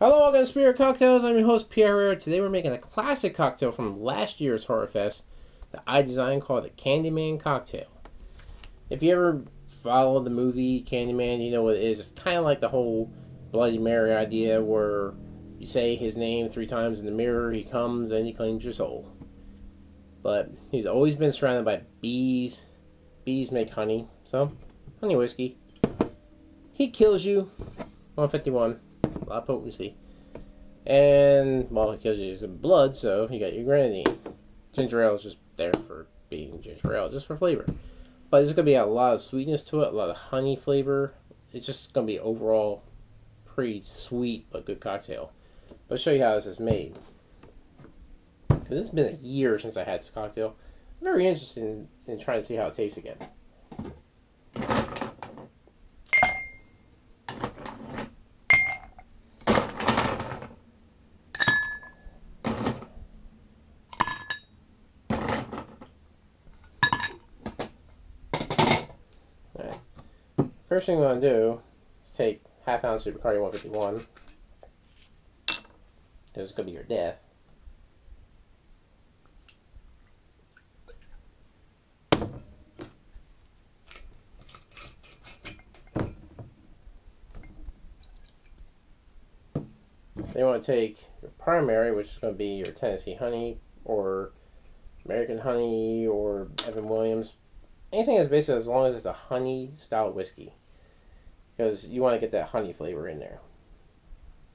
Hello, welcome to Spirit Cocktails. I'm your host, Pierre. Today we're making a classic cocktail from last year's Horrorfest that I designed called the Candyman cocktail. If you ever follow the movie Candyman, you know what it is. It's kind of like the whole Bloody Mary idea where you say his name 3 times in the mirror, he comes and he claims your soul. But he's always been surrounded by bees. Bees make honey, so honey whiskey. He kills you, 151. A lot of potency. And, well, he kills you with blood, so you got your grenadine. Ginger ale is just there for being ginger ale, just for flavor. But there's going to be a lot of sweetness to it, a lot of honey flavor. It's just going to be overall pretty sweet, but good cocktail. But I'll show you how this is made. Because it's been a year since I had this cocktail. I'm very interested in trying to see how it tastes again. First thing we're going to do is take half ounce of Bacardi 151. This is going to be your death. Then you want to take your primary, which is going to be your Tennessee honey or American honey or Evan Williams. Anything that's basically as long as it's a honey style whiskey. Because you want to get that honey flavor in there.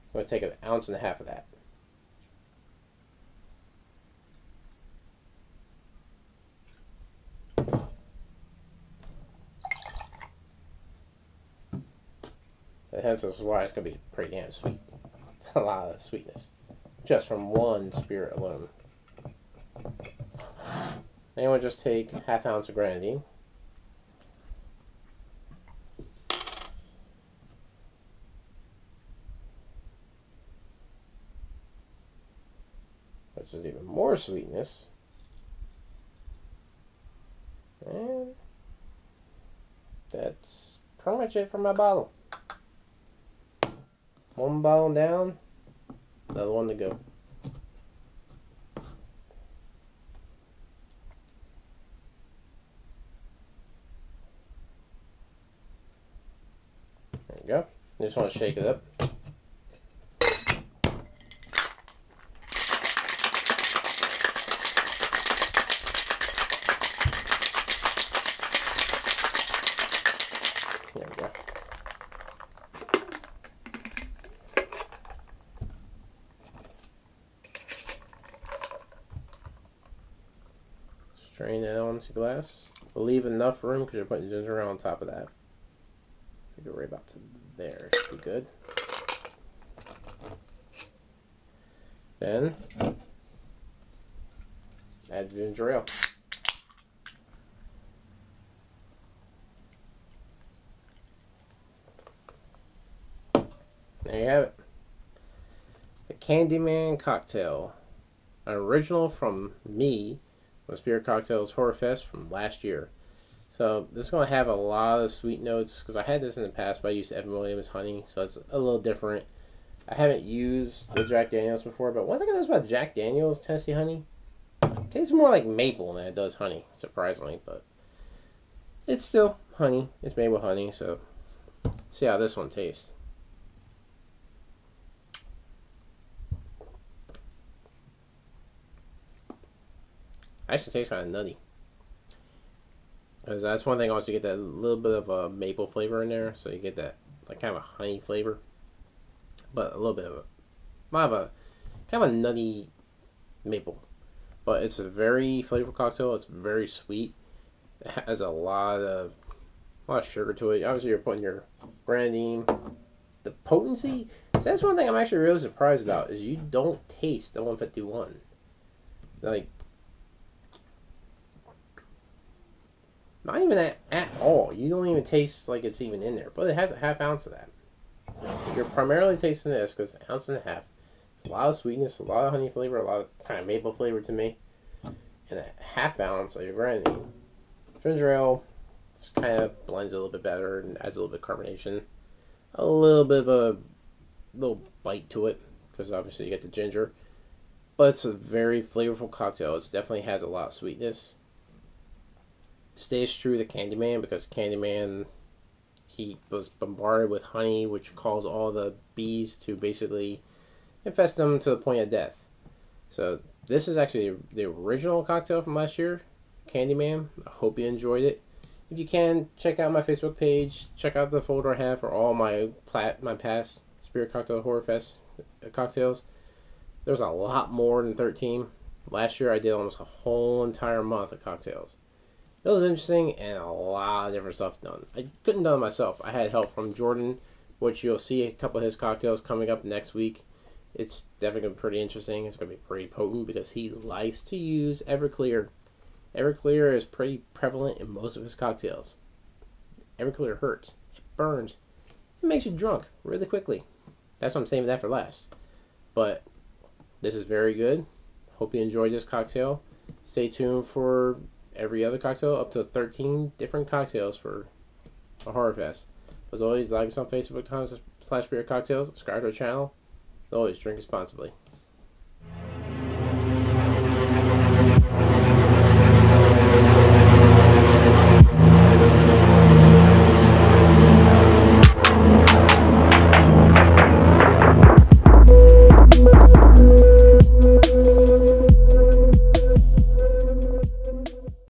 I'm going to take 1.5 ounces of that. And hence this is why it's going to be pretty damn sweet. A lot of sweetness. Just from one spirit alone. Then you want to just take 1/2 ounce of Grenadine. Which is even more sweetness. And that's pretty much it for my bottle. One bottle down, another one to go. There you go. You just want to shake it up. There we go. Strain that onto glass. We'll leave enough room because you're putting ginger ale on top of that. I think we're right about to there. Should be good. Then add ginger ale. There you have it. The Candyman cocktail. An original from me with Spirit Cocktails Horrorfest from last year. So this is going to have a lot of sweet notes because I had this in the past, but I used Evan Williams honey, so it's a little different. I haven't used the Jack Daniels before, but one thing I noticed about Jack Daniels Tennessee honey, it tastes more like maple than it does honey, surprisingly, but it's still honey. It's made with honey, so see how this one tastes. Actually tastes kind of nutty. Because that's one thing also, you get that little bit of a maple flavor in there. So you get that like kind of a honey flavor. But a little bit of a, kind of a nutty maple. But it's a very flavorful cocktail. It's very sweet. It has a lot of sugar to it. Obviously you're putting your grenadine. The potency. So that's one thing I'm actually really surprised about. Is you don't taste the 151. Like, not even at all. You don't even taste like it's even in there. But it has 1/2 ounce of that. You're primarily tasting this because 1.5 ounces. It's a lot of sweetness, a lot of honey flavor, a lot of kind of maple flavor to me. And 1/2 ounce of your grenadine. Ginger ale just kind of blends a little bit better and adds a little bit of carbonation. A little bit of a little bite to it because obviously you get the ginger. But it's a very flavorful cocktail. It definitely has a lot of sweetness. Stays true to Candyman because Candyman, he was bombarded with honey, which caused all the bees to basically infest them to the point of death. So this is actually the original cocktail from last year, Candyman. I hope you enjoyed it. If you can, check out my Facebook page. Check out the folder I have for all my past Spirit Cocktail Horrorfest cocktails. There's a lot more than 13. Last year I did almost a whole entire month of cocktails. It was interesting and a lot of different stuff done. I couldn't do it myself. I had help from Jordan, which you'll see a couple of his cocktails coming up next week. It's definitely going to be pretty interesting. It's going to be pretty potent because he likes to use Everclear. Everclear is pretty prevalent in most of his cocktails. Everclear hurts. It burns. It makes you drunk really quickly. That's why I'm saving that for last. But this is very good. Hope you enjoyed this cocktail. Stay tuned for every other cocktail, up to 13 different cocktails for a Horrorfest. As always, like us on Facebook.com/Spirit Cocktails. Subscribe to our channel. As always, drink responsibly.